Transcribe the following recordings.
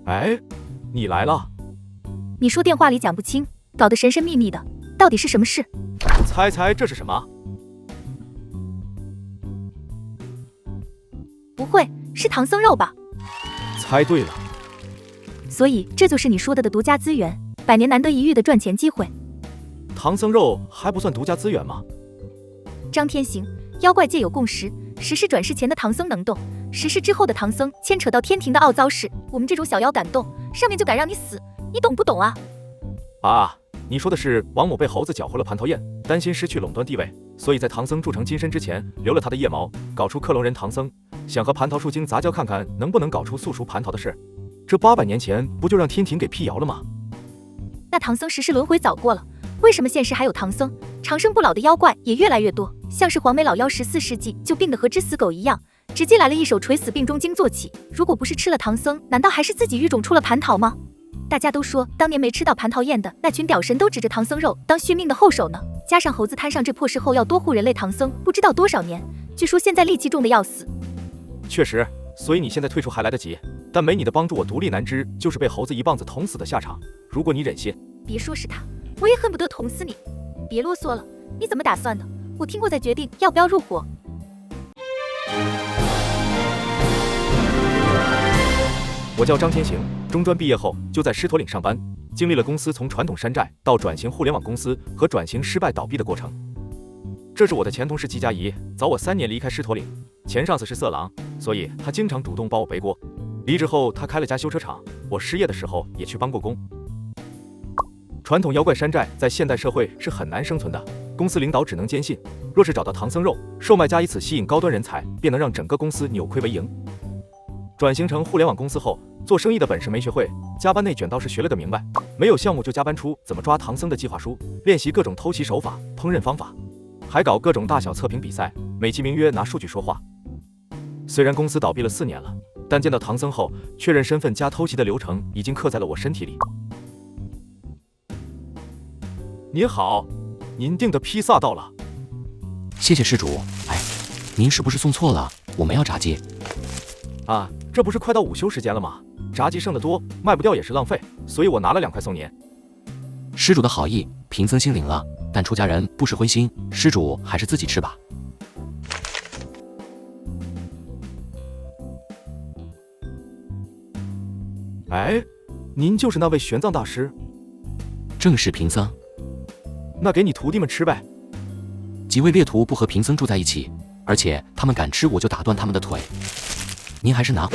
哎，你来了。你说电话里讲不清，搞得神神秘秘的，到底是什么事？猜猜这是什么？不会是唐僧肉吧？猜对了。所以这就是你说的独家资源，百年难得一遇的赚钱机会。唐僧肉还不算独家资源吗？张天行，妖怪界有共识，十世转世前的唐僧能动，十世之后的唐僧牵扯到天庭的奥糟事，我们这种小妖敢动，上面就敢让你死，你懂不懂啊？啊，你说的是王某被猴子搅和了蟠桃宴，担心失去垄断地位，所以在唐僧铸成金身之前留了他的腋毛，搞出克隆人唐僧，想和蟠桃树精杂交看看能不能搞出速熟蟠桃的事。这800年前不就让天庭给辟谣了吗？那唐僧十世轮回早过了，为什么现世还有唐僧？长生不老的妖怪也越来越多，像是黄眉老妖14世纪就病得和只死狗一样，直接来了一手垂死病中惊坐起。如果不是吃了唐僧，难道还是自己育种出了蟠桃吗？大家都说当年没吃到蟠桃宴的那群屌神都指着唐僧肉当续命的后手呢，加上猴子摊上这破事后要多护人类唐僧不知道多少年，据说现在戾气重的要死。确实，所以你现在退出还来得及，但没你的帮助我独立难支就是被猴子一棒子捅死的下场。如果你忍心，别说是他，我也恨不得捅死你。别啰嗦了，你怎么打算的？我听过再决定要不要入伙。我叫张天行，中专毕业后就在狮驼岭上班，经历了公司从传统山寨到转型互联网公司和转型失败倒闭的过程。这是我的前同事季佳怡，早我3年离开狮驼岭，前上司是色狼，所以他经常主动帮我背锅。离职后他开了家修车厂，我失业的时候也去帮过工。传统妖怪山寨在现代社会是很难生存的，公司领导只能坚信，若是找到唐僧肉，售卖加以此吸引高端人才，便能让整个公司扭亏为盈。转型成互联网公司后，做生意的本事没学会，加班内卷倒是学了个明白，没有项目就加班出怎么抓唐僧的计划书，练习各种偷袭手法、烹饪方法，还搞各种大小测评比赛，美其名曰拿数据说话。虽然公司倒闭了4年了，但见到唐僧后，确认身份加偷袭的流程已经刻在了我身体里。您好，您订的披萨到了。谢谢施主。哎，您是不是送错了？我们要炸鸡。啊，这不是快到午休时间了吗？炸鸡剩得多，卖不掉也是浪费，所以我拿了2块送您。施主的好意，贫僧心领了，但出家人不食荤腥，施主还是自己吃吧。哎，您就是那位玄奘大师？正是贫僧。那给你徒弟们吃呗。几位猎徒不和贫僧住在一起，而且他们敢吃我就打断他们的腿。您还是拿。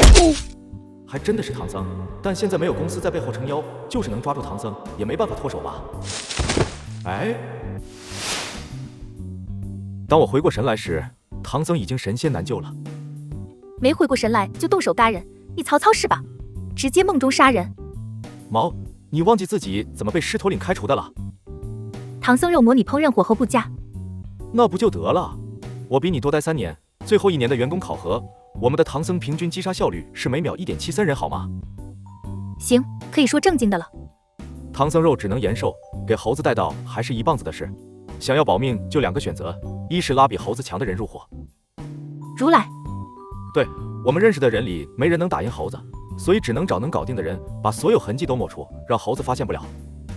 还真的是唐僧，但现在没有公司在背后撑腰，就是能抓住唐僧，也没办法脱手吧？哎，当我回过神来时，唐僧已经神仙难救了。没回过神来就动手嘎人，你曹操是吧？直接梦中杀人。毛，你忘记自己怎么被狮驼岭开除的了？唐僧肉模拟烹饪火候不佳。那不就得了？我比你多待3年，最后1年的员工考核，我们的唐僧平均击杀效率是每秒1.73人，好吗？行，可以说正经的了。唐僧肉只能延寿，给猴子带到还是一棒子的事。想要保命就2个选择，一是拉比猴子强的人入伙。如来。对，我们认识的人里没人能打赢猴子，所以只能找能搞定的人，把所有痕迹都抹除，让猴子发现不了。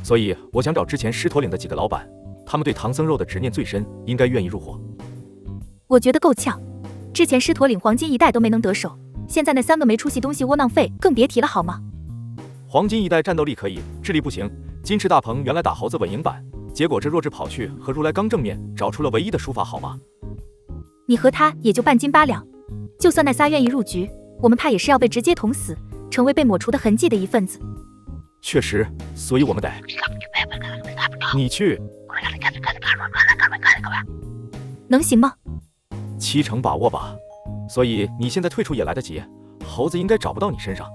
所以我想找之前狮驼岭的几个老板，他们对唐僧肉的执念最深，应该愿意入伙。我觉得够呛，之前狮驼岭黄金一代都没能得手，现在那3个没出息东西窝囊废更别提了好吗？黄金一代战斗力可以，智力不行。金翅大鹏原来打猴子稳赢版，结果这弱智跑去和如来刚正面，找出了唯一的输法，好吗？你和他也就半斤8两，就算那仨愿意入局，我们怕也是要被直接捅死，成为被抹除的痕迹的一份子。确实，所以我们得你去，能行吗？7成把握吧。所以你现在退出也来得及，猴子应该找不到你身上。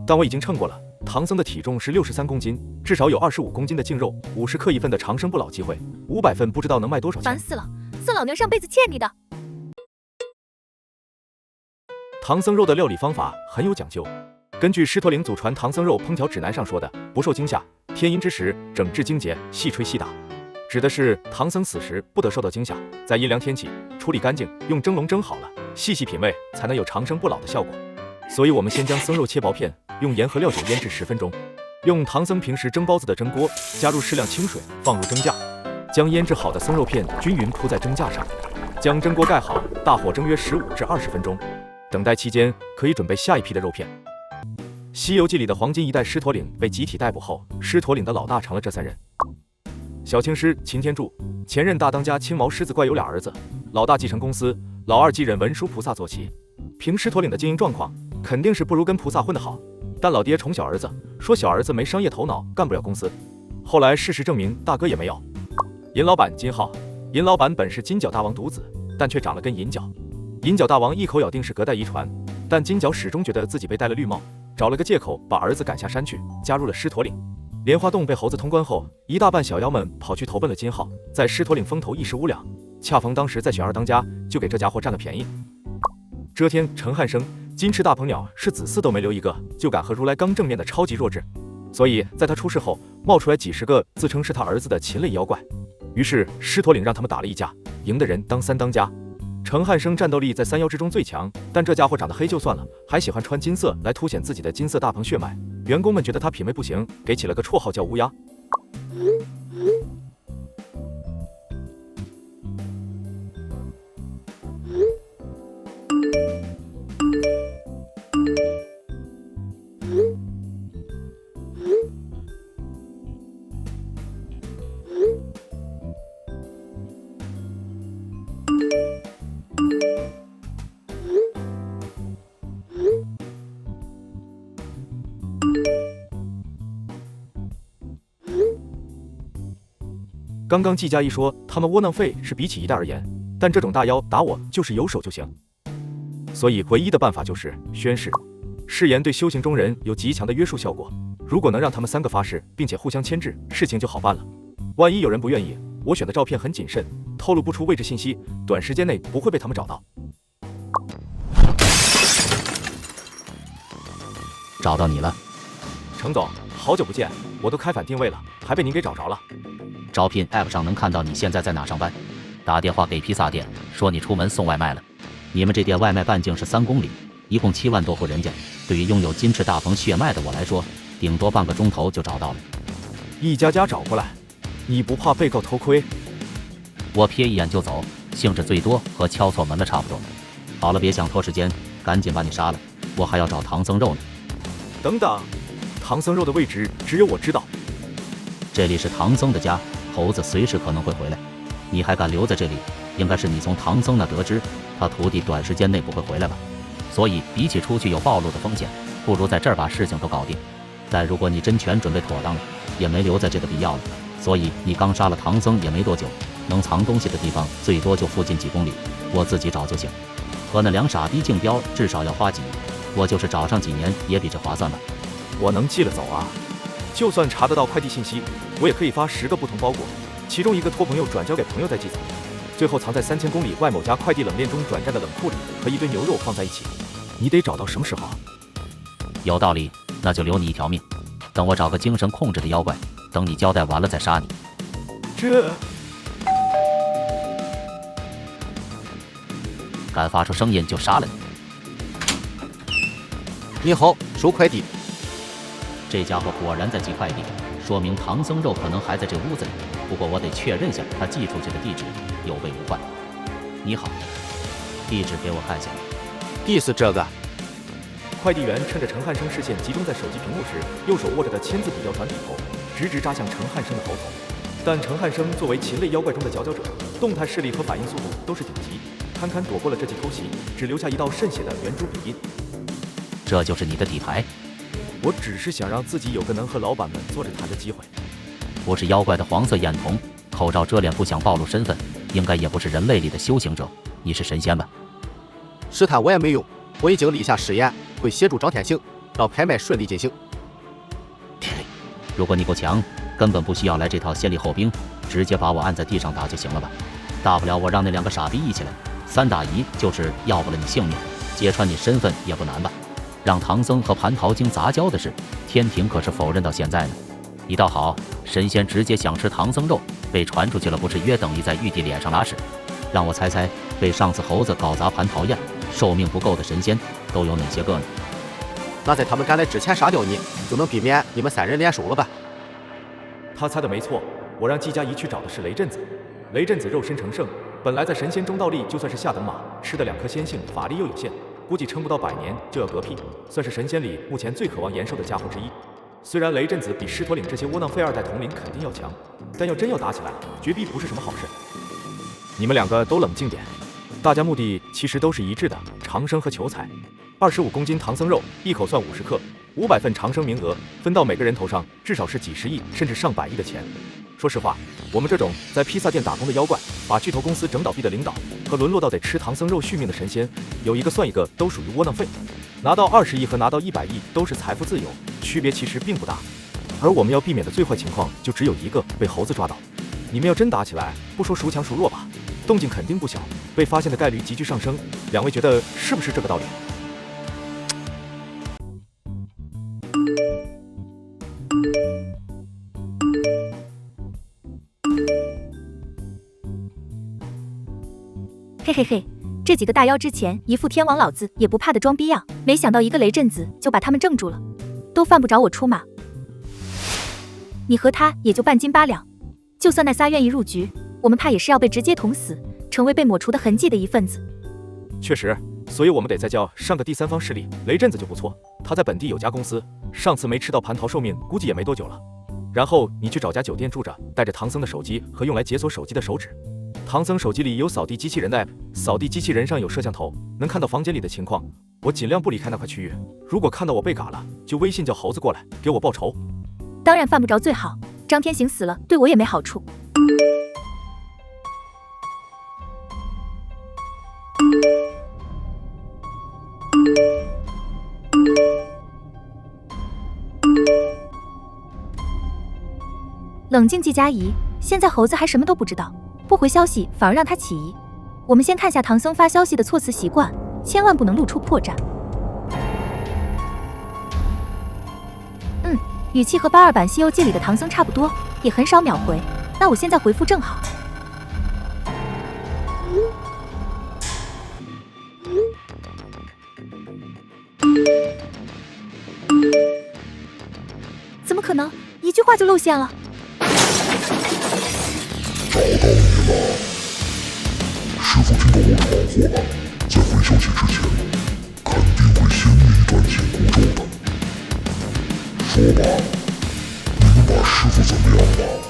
但我已经称过了，唐僧的体重是63公斤，至少有25公斤的净肉，50克1份的长生不老机会，500份不知道能卖多少钱。烦死了，算老娘上辈子欠你的。唐僧肉的料理方法很有讲究，根据狮驼岭祖传唐僧肉烹调指南上说的，不受惊吓，天阴之时整治精节，细吹细打，指的是唐僧死时不得受到惊吓，在阴凉天气处理干净，用蒸笼蒸好了，细细品味才能有长生不老的效果。所以我们先将僧肉切薄片，用盐和料酒腌制10分钟。用唐僧平时蒸包子的蒸锅，加入适量清水，放入蒸架，将腌制好的松肉片均匀铺在蒸架上，将蒸锅盖好，大火蒸约15至20分钟。等待期间，可以准备下一批的肉片。《西游记》里的黄金一代狮驼岭被集体逮捕后，狮驼岭的老大成了这3人。小青狮擎天柱，前任大当家青毛狮子怪有俩儿子，老大继承公司，老二继任文殊菩萨坐骑。凭狮驼岭的经营状况，肯定是不如跟菩萨混得好。但老爹宠小儿子，说小儿子没商业头脑，干不了公司。后来事实证明，大哥也没有。银老板金浩，银老板本是金角大王独子，但却长了根银角。银角大王一口咬定是隔代遗传，但金角始终觉得自己被戴了绿帽，找了个借口把儿子赶下山去，加入了狮驼岭。莲花洞被猴子通关后，一大半小妖们跑去投奔了金浩，在狮驼岭风头一时无两，恰逢当时在选2当家，就给这家伙占了便宜。遮天陈汉生，金翅大鹏鸟是子嗣都没留一个，就敢和如来刚正面的超级弱智，所以在他出事后，冒出来几10个自称是他儿子的禽类妖怪。于是狮驼岭让他们打了一架，赢的人当3当家。陈汉生战斗力在3妖之中最强，但这家伙长得黑就算了，还喜欢穿金色来凸显自己的金色大鹏血脉。员工们觉得他品味不行，给起了个绰号叫乌鸦。刚刚季家一说他们窝囊废是比起1代而言，但这种大妖打我就是有手就行，所以唯一的办法就是宣誓。誓言对修行中人有极强的约束效果，如果能让他们3个发誓，并且互相牵制，事情就好办了。万一有人不愿意，我选的照片很谨慎，透露不出位置信息，短时间内不会被他们找到。找到你了，程总，好久不见，我都开反定位了，还被您给找着了。招聘 App 上能看到你现在在哪上班，打电话给披萨店，说你出门送外卖了。你们这店外卖半径是3公里，一共7万多户人家，对于拥有金翅大鹏血脉的我来说，顶多半个钟头就找到了。一家家找过来，你不怕被告偷窥？我瞥一眼就走，性质最多和敲错门了差不多。好了，别想拖时间，赶紧把你杀了，我还要找唐僧肉呢。等等，唐僧肉的位置只有我知道。这里是唐僧的家，猴子随时可能会回来，你还敢留在这里？应该是你从唐僧那得知他徒弟短时间内不会回来吧，所以比起出去有暴露的风险，不如在这儿把事情都搞定。但如果你真全准备妥当了，也没留在这的必要了。所以你刚杀了唐僧也没多久，能藏东西的地方最多就附近几公里，我自己找就行。和那2傻逼竞标至少要花几，我就是找上几年也比这划算吧。我能记了走啊，就算查得到快递信息，我也可以发10个不同包裹，其中1个托朋友转交给朋友再寄走，最后藏在3000公里外某家快递冷链中转站的冷库里，和一堆牛肉放在一起。你得找到什么时候？有道理，那就留你一条命。等我找个精神控制的妖怪，等你交代完了再杀你。这敢发出声音就杀了你。你好，收快递。这家伙果然在寄快递，说明唐僧肉可能还在这屋子里。不过我得确认下他寄出去的地址有备无患。你好，地址给我看下。地是这个。快递员趁着陈汉生视线集中在手机屏幕时，右手握着的签字笔要传笔头，直直扎向陈汉生的喉头。但陈汉生作为禽类妖怪中的佼佼者，动态视力和反应速度都是顶级，堪堪躲过了这记偷袭，只留下一道渗血的圆珠笔印。这就是你的底牌？我只是想让自己有个能和老板们坐着谈的机会。不是妖怪的黄色眼瞳，口罩遮脸，不想暴露身份，应该也不是人类里的修行者。你是神仙吧？试探我也没用，我已经立下誓言，会协助张天行，让拍卖顺利进行。如果你够强，根本不需要来这套先礼后兵，直接把我按在地上打就行了吧？大不了我让那2个傻逼一起来，3打1，就是要不了你性命，揭穿你身份也不难吧？让唐僧和蟠桃精杂交的事，天庭可是否认到现在呢。你倒好，神仙直接想吃唐僧肉，被传出去了，不是约等于在玉帝脸上拉屎？让我猜猜，被上次猴子搞砸蟠桃宴，寿命不够的神仙都有哪些个呢？那在他们赶来之前杀掉你，就能避免你们3人联手了吧？他猜的没错，我让季佳怡去找的是雷震子。雷震子肉身成圣，本来在神仙中道力就算是下等马，吃的2颗仙杏，法力又有限，估计撑不到100年就要嗝屁，算是神仙里目前最渴望延寿的家伙之一。虽然雷震子比狮驼岭这些窝囊废2代统领肯定要强，但要真要打起来，绝逼不是什么好事。你们2个都冷静点，大家目的其实都是一致的，长生和求财。25公斤唐僧肉，一口算50克，500份长生名额，分到每个人头上，至少是几十亿甚至上百亿的钱。说实话，我们这种在披萨店打工的妖怪，把巨头公司整倒闭的领导，和沦落到得吃唐僧肉续命的神仙，有一个算一个，都属于窝囊废。拿到20亿和拿到100亿都是财富自由，区别其实并不大。而我们要避免的最坏情况就只有一个，被猴子抓到。你们要真打起来，不说孰强孰弱吧，动静肯定不小，被发现的概率急剧上升。2位觉得是不是这个道理？嘿嘿嘿，这几个大妖之前一副天王老子也不怕的装逼样，没想到一个雷震子就把他们镇住了，都犯不着我出马。你和他也就半斤8两，就算那仨愿意入局，我们怕也是要被直接捅死，成为被抹除的痕迹的一份子。确实，所以我们得再叫上个第三方势力。雷震子就不错，他在本地有家公司，上次没吃到蟠桃寿命，估计也没多久了。然后你去找家酒店住着，带着唐僧的手机和用来解锁手机的手指。唐僧手机里有扫地机器人的 app， 扫地机器人上有摄像头，能看到房间里的情况。我尽量不离开那块区域，如果看到我被嘎了，就微信叫猴子过来给我报仇。当然犯不着最好，张天行死了对我也没好处。冷静季佳怡，现在猴子还什么都不知道，不回消息反而让他起疑。我们先看下唐僧发消息的措辞习惯，千万不能露出破绽。语气和82版《西游记》里的唐僧差不多，也很少秒回。那我现在回复正好。怎么可能？一句话就露馅了？找到你了，师傅听到我闯祸了，在回消息之前，肯定会先你一段紧箍咒的。说吧，你们把师傅怎么样了？